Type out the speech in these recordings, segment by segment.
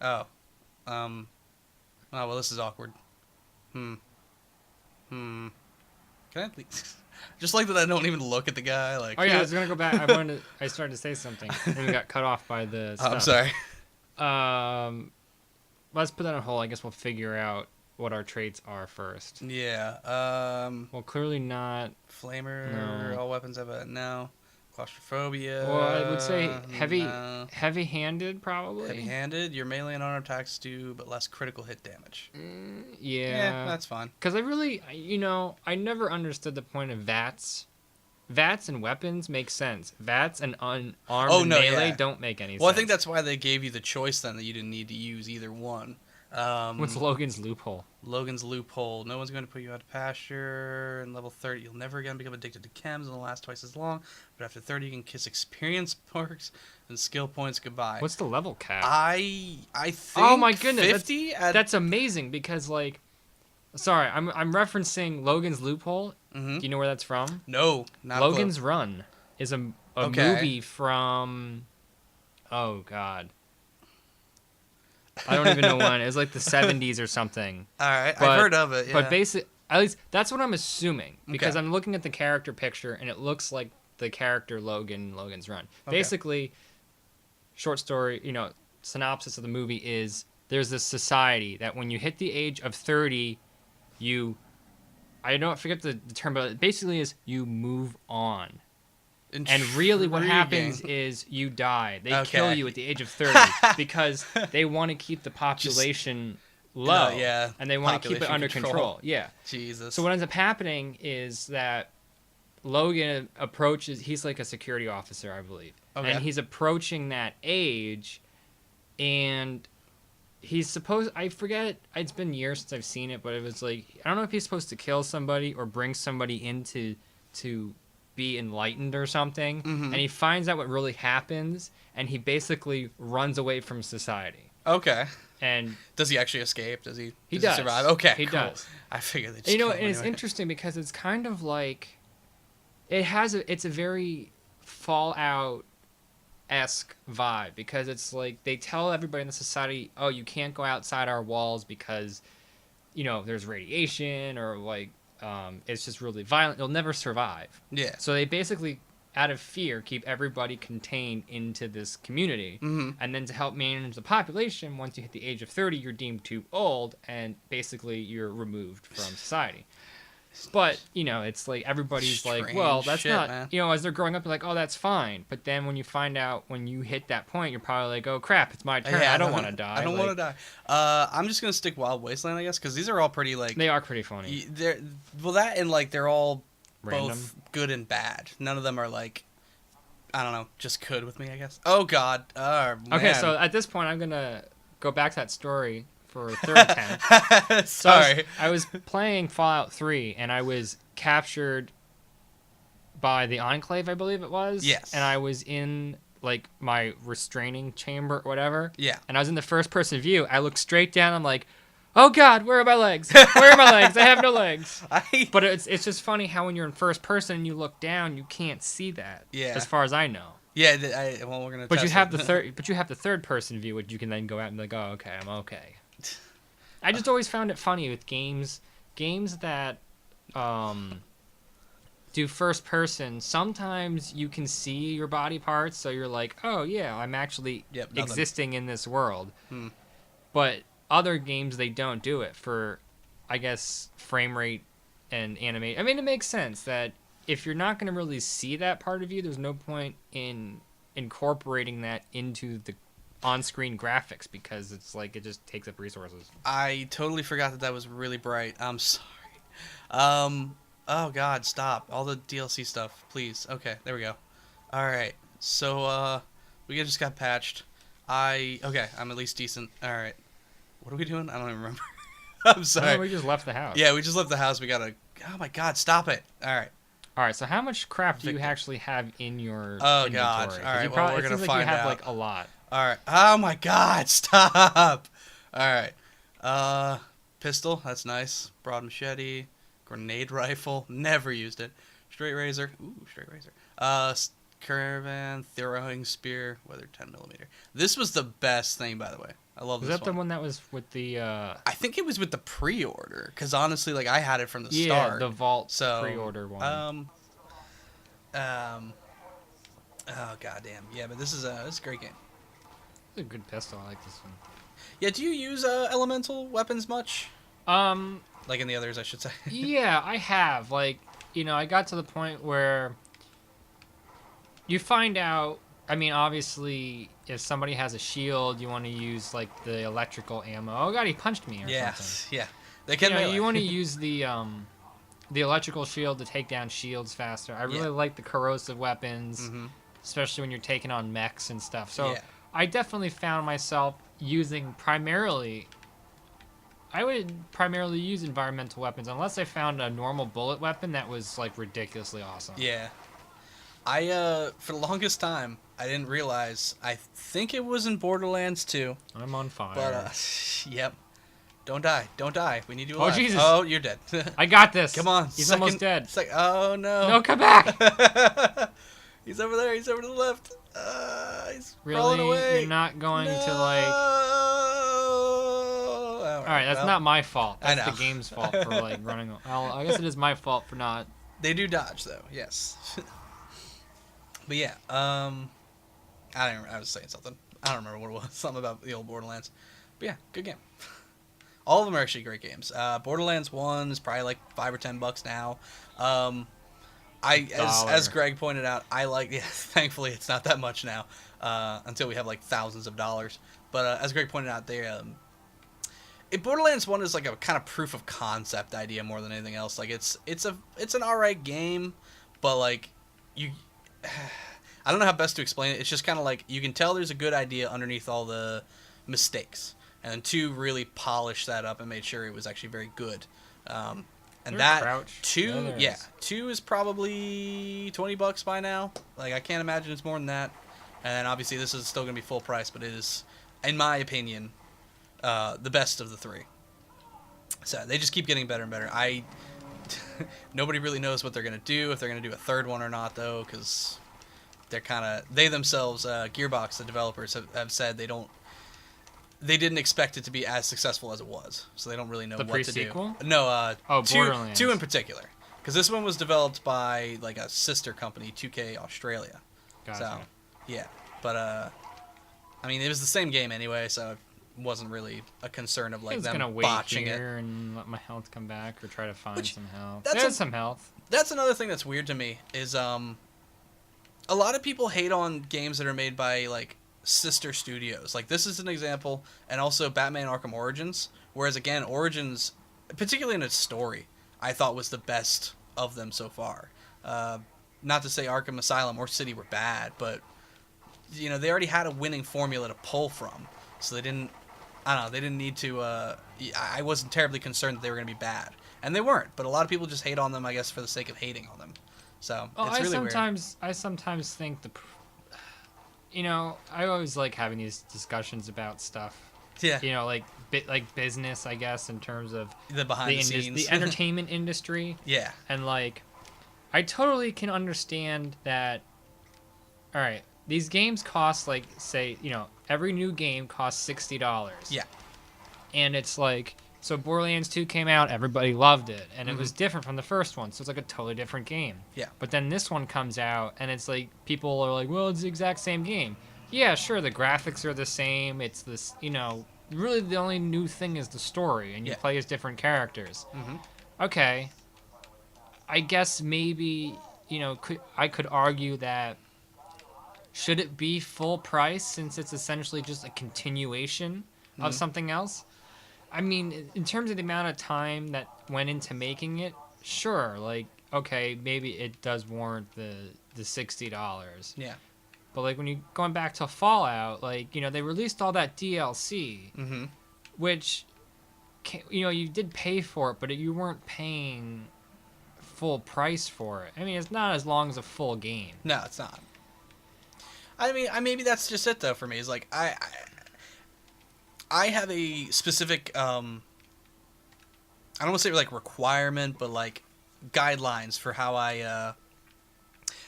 Oh. Oh, well, this is awkward. Hmm. Hmm. Can I please? Just like that I don't even look at the guy. Like, Oh yeah, I was gonna go back. I started to say something, and we got cut off by the I'm stuff. sorry. Um, let's put that on hold. I guess we'll figure out what our traits are first. Yeah. Well, clearly not. Flamer. No. All weapons have a no. Well, I would say Claustrophobia. No. heavy-handed, probably. Heavy-handed. Your melee and armor attacks do, but less critical hit damage. Yeah, Yeah. that's fine. Because I never understood the point of VATS. VATS and weapons make sense. VATS and unarmed and melee don't make any sense. Well, I think that's why they gave you the choice then that you didn't need to use either one. What's Logan's loophole? Logan's loophole. No one's going to put you out of pasture. And level 30, you'll never again become addicted to chems and it'll last twice as long. But after 30, you can kiss experience perks and skill points goodbye. What's the level cap? I think oh my goodness, 50? That's amazing because, like... Sorry, I'm referencing Logan's Loophole. Mm-hmm. Do you know where that's from? No, not Logan's close. Run is a movie from... Oh, God. I don't even know when. It was like the 70s or something. All right, I've heard of it, yeah. But at least that's what I'm assuming. Because Okay. I'm looking at the character picture, and it looks like the character Logan's Run. Okay. Basically, short story, synopsis of the movie is there's this society that when you hit the age of 30, I don't forget the term, but it basically is you move on. And really what happens is you die. They kill you at the age of 30 because they want to keep the population low. Yeah. And they want to keep it under control. Yeah. Jesus. So what ends up happening is that Logan approaches, he's like a security officer, I believe. Okay. And he's approaching that age, and he's supposed, I forget, it's been years since I've seen it, but it was like, I don't know if he's supposed to kill somebody or bring somebody in to be enlightened or something. Mm-hmm. And he finds out what really happens, and he basically runs away from society. Okay. And does he actually escape? Does he does. survive? Okay, he cool. does. I figured they just and killed him and it's anyway. interesting because it's kind of like it's a very Fallout-esque vibe, because it's like they tell everybody in the society, oh, you can't go outside our walls because there's radiation, or like it's just really violent, you'll never survive. Yeah. So they basically, out of fear, keep everybody contained into this community. Mm-hmm. And then to help manage the population, once you hit the age of 30, you're deemed too old, and basically you're removed from society. But, it's like everybody's like, well, that's shit, not, man. as they're growing up, they're like, oh, that's fine. But then when you find out, when you hit that point, you're probably like, oh, crap, it's my turn. Yeah, I don't want to die. I don't want to die. I'm just going to stick Wild Wasteland, I guess, because these are all pretty, like... They are pretty funny. That and, like, they're all Random. both good and bad. None of them are, like, I don't know, just good with me, I guess. Oh, God. Oh, man. Okay, so at this point, I'm going to go back to that story for a third attempt. Sorry. So I was playing Fallout 3, and I was captured by the Enclave, I believe it was. Yes. And I was in, like, my restraining chamber or whatever. Yeah. And I was in the first-person view. I looked straight down. I'm like, oh, God, where are my legs? Where are my legs? I have no legs. But it's just funny how when you're in first person and you look down, you can't see that. Yeah. As far as I know. Yeah, well, we're going to But test you have it. the third-person view, which you can then go out and be like, oh, okay, I'm okay. I just always found it funny with games that do first person. Sometimes you can see your body parts, so you're like, oh yeah, I'm actually existing in this world. But other games, they don't do it for, I guess, frame rate and animate. I mean, it makes sense that if you're not going to really see that part of you, there's no point in incorporating that into the on-screen graphics, because it's like it just takes up resources. I totally forgot that was really bright. I'm sorry. Oh God, stop. All the DLC stuff, please. Okay, there we go. Alright, so, we just got patched. Okay, I'm at least decent. Alright. What are we doing? I don't even remember. I'm sorry. We just left the house. Yeah, we just left the house. We gotta... Oh my God, stop it. Alright. Alright, so how much crap do you actually have in your Oh inventory? God. Alright, well, we're gonna find out. You have, like, a lot. Alright. Oh my God, stop! Alright. Pistol, that's nice. Broad machete. Grenade rifle, never used it. Straight razor, ooh, straight razor. Caravan, throwing spear, weather 10mm. This was the best thing, by the way. I love Was this that the one that was with the? I think it was with the pre-order, because honestly, like, I had it from the Yeah, start. the Vault So, pre-order one. Oh goddamn, yeah, but this is a great game. It's a good pistol. I like this one. Yeah, do you use elemental weapons much? Like in the others, I should say. Yeah, I have. Like, I got to the point where you find out. I mean, obviously, if somebody has a shield, you want to use like the electrical ammo. Oh god, he punched me or something. Yeah, they can. You want to use the electrical shield to take down shields faster. I really like the corrosive weapons, especially when you're taking on mechs and stuff. So I definitely found myself using I would primarily use environmental weapons unless I found a normal bullet weapon that was like ridiculously awesome. Yeah. I for the longest time I didn't realize. I think it was in Borderlands 2. I'm on fire. But yep. Don't die. We need you alive. Oh Jesus. Oh, you're dead. I got this. Come on. He's almost dead. It's like, oh no. No, come back. He's over there. He's over to the left. He's really? crawling away. You're not going to like. All right, that's not my fault. That's the game's fault for like running. Well, I guess it is my fault for not. They do dodge though. Yes. But yeah, I was saying something. I don't remember what it was. Something about the old Borderlands. But yeah, good game. All of them are actually great games. Borderlands 1 is probably like $5 or $10 now. As Greg pointed out, I like. Yeah, thankfully it's not that much now. Until we have like thousands of dollars. But as Greg pointed out, Borderlands 1 is like a kind of proof of concept idea more than anything else. Like it's an alright game, but like you. I don't know how best to explain it. It's just kind of like you can tell there's a good idea underneath all the mistakes, and then 2 really polished that up and made sure it was actually very good. And that 2 is probably $20 by now. Like I can't imagine it's more than that. And then obviously this is still gonna be full price, but it is, in my opinion, the best of the 3. So they just keep getting better and better. Nobody really knows what they're going to do, if they're going to do a third one or not, though, because they themselves, Gearbox, the developers, have said they didn't expect it to be as successful as it was, so they don't really know what to do. The pre-sequel? No, Borderlands. 2 in particular, because this one was developed by like a sister company, 2K Australia. Gotcha. So, yeah, but I mean, it was the same game anyway, so wasn't really a concern of like them botching it. And let my health come back or try to find some health. There's some health. That's another thing that's weird to me is a lot of people hate on games that are made by like sister studios. Like this is an example, and also Batman Arkham Origins. Whereas again, Origins, particularly in its story, I thought was the best of them so far. Not to say Arkham Asylum or City were bad, but they already had a winning formula to pull from, so they didn't. I don't know. They didn't need to. I wasn't terribly concerned that they were going to be bad, and they weren't. But a lot of people just hate on them, I guess, for the sake of hating on them. So it's really weird. I sometimes think I always like having these discussions about stuff. Yeah. Like business, I guess, in terms of the behind the scenes, the entertainment industry. Yeah. And like, I totally can understand that. All right, these games cost like say every new game costs $60. Yeah. And it's like, so Borderlands 2 came out, everybody loved it, and it was different from the first one, so it's like a totally different game. Yeah. But then this one comes out, and it's like, people are like, well, it's the exact same game. Yeah, sure, the graphics are the same, it's this, really the only new thing is the story, and you play as different characters. Okay. I guess maybe, I could argue that should it be full price since it's essentially just a continuation of something else? I mean, in terms of the amount of time that went into making it, sure. Like, okay, maybe it does warrant the $60. Yeah. But like when you going back to Fallout, like they released all that DLC, which you did pay for it, but you weren't paying full price for it. I mean, it's not as long as a full game. No, it's not. I mean, maybe that's just it though for me. Is like I have a specific I don't want to say like requirement, but like guidelines for how I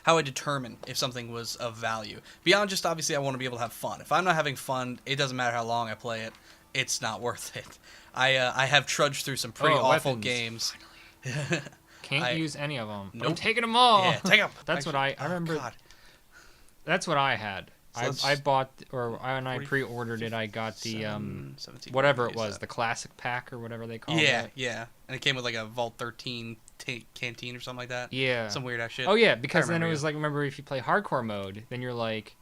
how I determine if something was of value. Beyond just obviously I want to be able to have fun. If I'm not having fun, it doesn't matter how long I play it. It's not worth it. I have trudged through some pretty awful games. Can't use any of them. Nope. I'm taking them all. Yeah, take them. That's what I remember. God. That's what I had. So I bought, or when I pre-ordered it, I got the whatever it was, the classic pack or whatever they call it. Yeah, and it came with like a Vault 13 canteen or something like that. Yeah, some weird ass shit. Oh yeah, because then it was like, remember if you play hardcore mode, then you're like,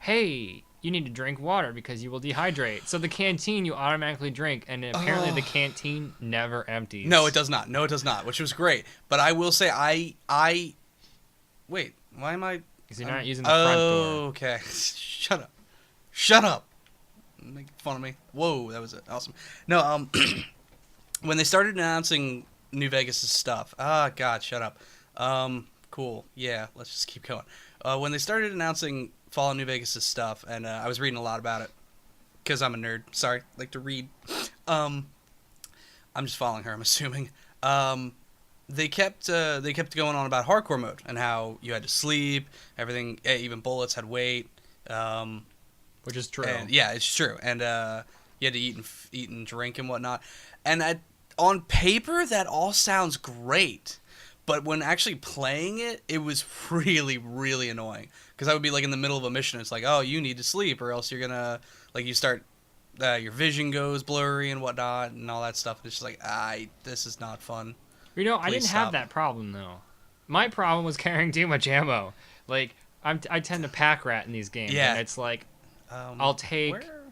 hey, you need to drink water because you will dehydrate. So the canteen you automatically drink, and apparently the canteen never empties. No, it does not. No, it does not, which was great. But I will say, I wait. Why am I? Because you're not using the front door. Okay. Shut up. Shut up. Make fun of me. Whoa, that was awesome. No, when they started announcing New Vegas' stuff. God, shut up. Cool. Yeah, let's just keep going. When they started announcing Fallout New Vegas' stuff, and I was reading a lot about it, because I'm a nerd. Sorry, I like to read. I'm just following her, I'm assuming. They kept going on about hardcore mode and how you had to sleep, everything, even bullets had weight, which is true. And, yeah, it's true, and you had to eat and drink and whatnot. And on paper, that all sounds great, but when actually playing it, it was really, really annoying because I would be like in the middle of a mission. It's like, oh, you need to sleep, or else you're gonna you start. Your vision goes blurry and whatnot, and all that stuff. And it's just like, this is not fun. You know, I didn't have that problem, though. My problem was carrying too much ammo. Like, I tend to pack rat in these games. Yeah. And it's like, I'll take... Where?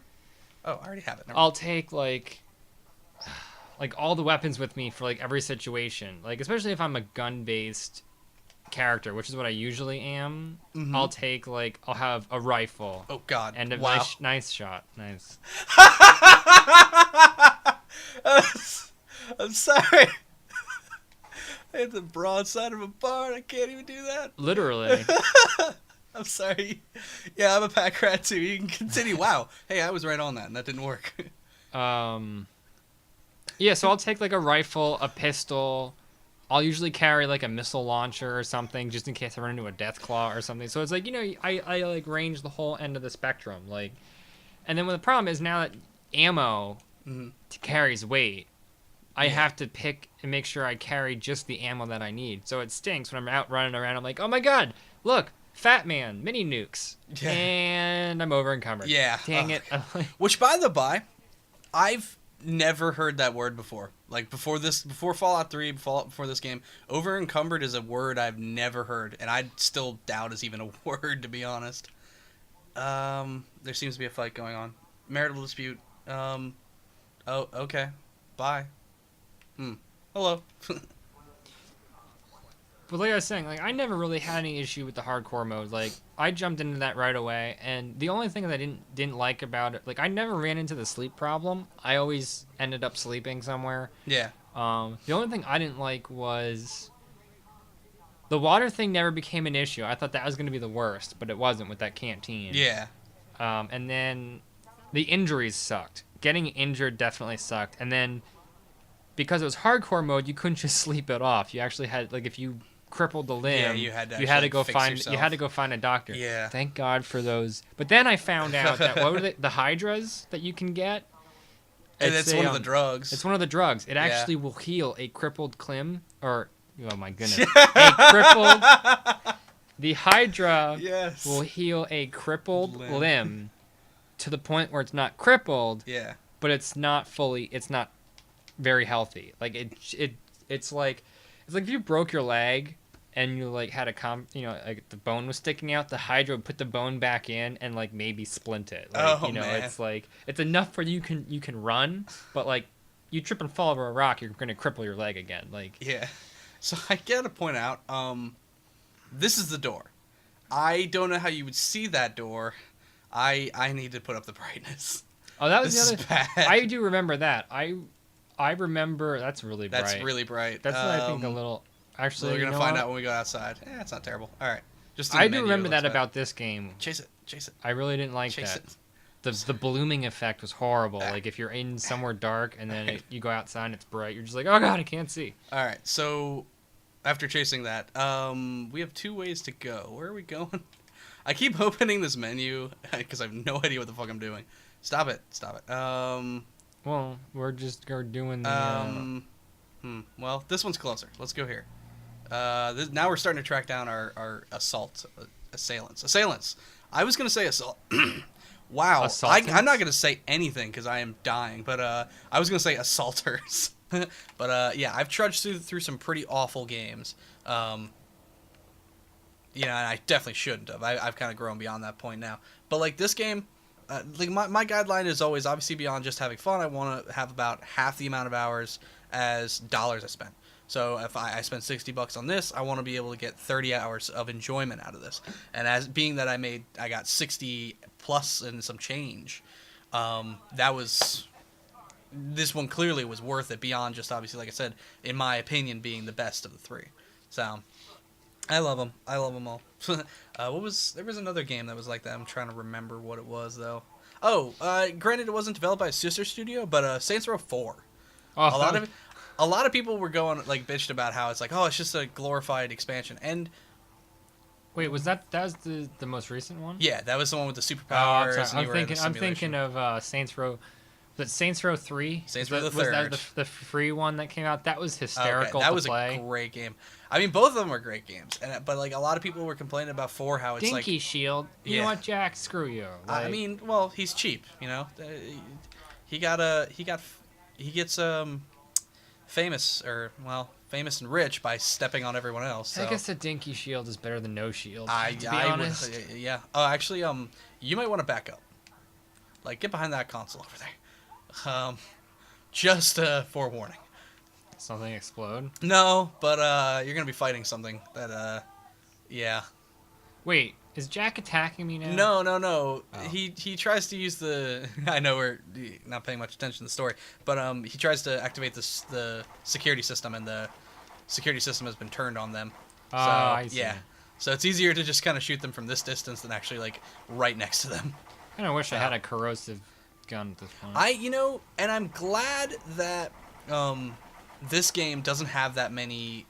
Oh, I already have it. I'll take, like, all the weapons with me for, like, every situation. Like, especially if I'm a gun-based character, which is what I usually am. Mm-hmm. I'll take, like, I'll have a rifle. Oh, God. And a nice shot. Nice. I'm sorry. I hit the broadside of a barn. I can't even do that. Literally. I'm sorry. Yeah, I'm a pack rat too. You can continue. Wow. Hey, I was right on that, and that didn't work. Yeah, so I'll take like a rifle, a pistol. I'll usually carry like a missile launcher or something just in case I run into a death claw or something. So it's like, you know, I like range the whole end of the spectrum. Like, and then when the problem is now that ammo carries weight, I have to pick and make sure I carry just the ammo that I need. So it stinks when I'm out running around. I'm like, oh my God, look, Fat Man, mini nukes. Yeah. And I'm over encumbered. Yeah. Dang it. Which, by the by, I've never heard that word before. Like, before Fallout 3, before this game, over encumbered is a word I've never heard. And I still doubt is even a word, to be honest. There seems to be a fight going on. Marital dispute. Oh, okay. Bye. Hello. But like I was saying, like, I never really had any issue with the hardcore mode. Like, I jumped into that right away, and the only thing that I didn't like about it, like, I never ran into the sleep problem. I always ended up sleeping somewhere. Yeah. The only thing I didn't like was the water thing never became an issue. I thought that was going to be the worst, but it wasn't with that canteen. Yeah. And then the injuries sucked. Getting injured definitely sucked. And then because it was hardcore mode, you couldn't just sleep it off. You actually had, like, if you crippled the limb, you had to go find a doctor. Yeah. Thank God for those. But then I found out that what were the hydras that you can get? And it's one of the drugs. It's one of the drugs. It actually will heal a crippled limb, or oh my goodness, the hydra will heal a crippled limb to the point where it's not crippled. Yeah. But it's not very healthy. Like it's like if you broke your leg and you like had like the bone was sticking out, the hydra would put the bone back in and like maybe splint it. Like, man. It's like it's enough for you can run, but like you trip and fall over a rock, you're gonna cripple your leg again. Like yeah. So I gotta point out, this is the door. I don't know how you would see that door. I need to put up the brightness. Oh, that was the other. Bad. I do remember that. I remember that's really bright. That's really bright. That's what I think a little. Actually, we're gonna find out when we go outside. It's not terrible. All right, just I do remember that about this game. Chase it. I really didn't like that. The blooming effect was horrible. Like if you're in somewhere dark and then you go outside and it's bright, you're just like, oh God, I can't see. All right, so after chasing that, we have 2 ways to go. Where are we going? I keep opening this menu because I have no idea what the fuck I'm doing. Stop it. Well, we're doing the. Well, this one's closer. Let's go here. Now we're starting to track down our assailants. I was gonna say assault. Wow. I'm not gonna say anything because I am dying. But I was gonna say assaulters. But yeah, I've trudged through some pretty awful games. And I definitely shouldn't have. I've kind of grown beyond that point now. But like this game, like my guideline is always obviously beyond just having fun. I want to have about half the amount of hours as dollars I spent. So if I spend $60 on this, I want to be able to get 30 hours of enjoyment out of this. And as being that I got 60 plus and some change, this one clearly was worth it beyond just obviously, like I said, in my opinion, being the best of the 3. So I love them. I love them all. There was another game that was like that. I'm trying to remember what it was though. Oh, granted it wasn't developed by a sister studio, but Saints Row 4. Oh. A lot of people were going like bitched about how it's like, oh, it's just a glorified expansion. And wait, was that was the most recent one? Yeah, that was the one with the superpowers. Oh, I'm thinking of Saints Row. Was it Saints Row 3? Saints Row the Third. Was that the free one that came out? That was hysterical. Okay, that to was play. A great game. I mean, both of them were great games. But like a lot of people were complaining about 4, how it's Dinky like Shield. You know what, Jack? Screw you. Like, I mean, well, he's cheap. You know, he gets famous and rich by stepping on everyone else. So. I guess a Dinky Shield is better than no shield. To be honest. Yeah. Oh, actually, you might want to back up. Like, get behind that console over there. Just forewarning. Something explode? No, but you're gonna be fighting something that yeah. Wait, is Jack attacking me now? No. Oh. He tries to use the. I know we're not paying much attention to the story, but he tries to activate the security system, and the security system has been turned on them. Oh, I see. Yeah. So it's easier to just kind of shoot them from this distance than actually like right next to them. I kind of wish I had a corrosive gun at this point. And I'm glad that this game doesn't have that many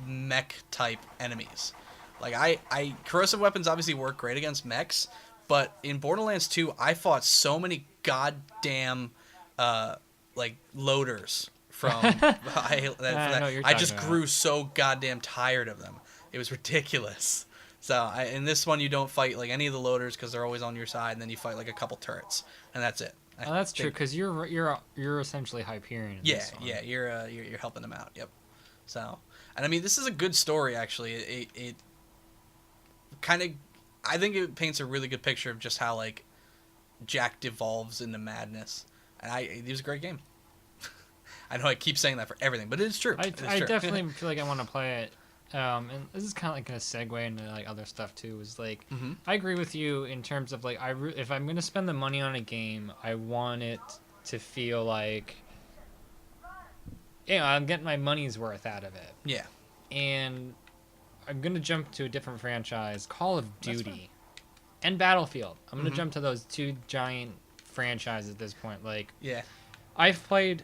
mech type enemies. Like corrosive weapons obviously work great against mechs, but in Borderlands 2 I fought so many goddamn like loaders from I just grew so goddamn tired of them. It was ridiculous. So in this one you don't fight like any of the loaders because they're always on your side, and then you fight like a couple turrets, and that's it. Oh, that's true, because you're essentially Hyperion. Yeah, you're helping them out. Yep. So, and I mean, this is a good story actually. It kind of, I think it paints a really good picture of just how like Jack devolves into madness, and it was a great game. I know I keep saying that for everything, but it is true. I definitely feel like I want to play it. And this is kind of like going to segue into like other stuff too. Is like I agree with you in terms of like if I'm going to spend the money on a game, I want it to feel like I'm getting my money's worth out of it. Yeah. And I'm going to jump to a different franchise, Call of Duty and Battlefield. I'm going to jump to those 2 giant franchises at this point. Like I've played.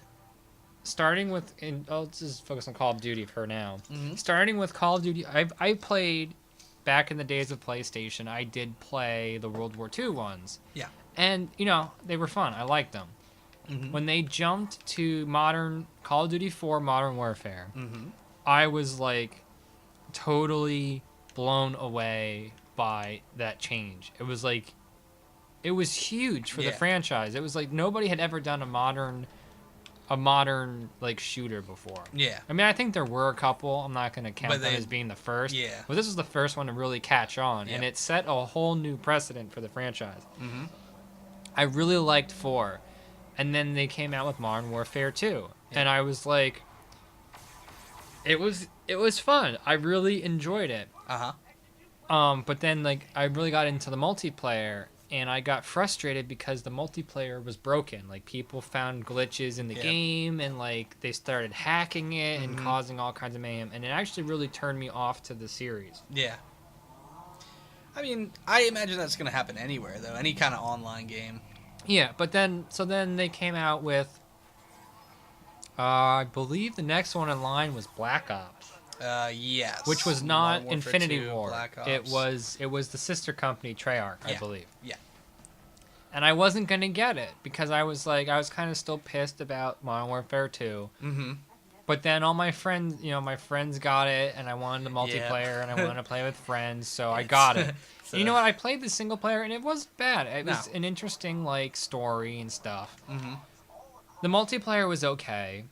Starting with, I'll just focus on Call of Duty for now. Starting with Call of Duty, I played back in the days of PlayStation. I did play the World War II ones. Yeah. And, they were fun. I liked them. When they jumped to modern Call of Duty 4 Modern Warfare, I was like totally blown away by that change. It was like, it was huge for the franchise. It was like nobody had ever done a modern like shooter before. Yeah. I mean, I think there were a couple. I'm not going to count them as being the first. Yeah. But this was the first one to really catch on, and it set a whole new precedent for the franchise. I really liked 4, and then they came out with Modern Warfare 2, and I was like, it was fun. I really enjoyed it. But then like I really got into the multiplayer. And I got frustrated because the multiplayer was broken. Like, people found glitches in the game, and, like, they started hacking it and causing all kinds of mayhem. And it actually really turned me off to the series. Yeah. I mean, I imagine that's going to happen anywhere, though. Any kind of online game. Yeah, but then... So then they came out with I believe the next one in line was Black Ops. Yes. Which was not Infinity 2, War. Black Ops. It was the sister company Treyarch, I believe. Yeah. And I wasn't gonna get it because I was kind of still pissed about Modern Warfare 2. Mm-hmm. But then all my friends, my friends got it, and I wanted the multiplayer, and I wanted to play with friends, so I got it. You know what? I played the single player, and it wasn't bad. It was an interesting story and stuff. Mm-hmm. The multiplayer was okay.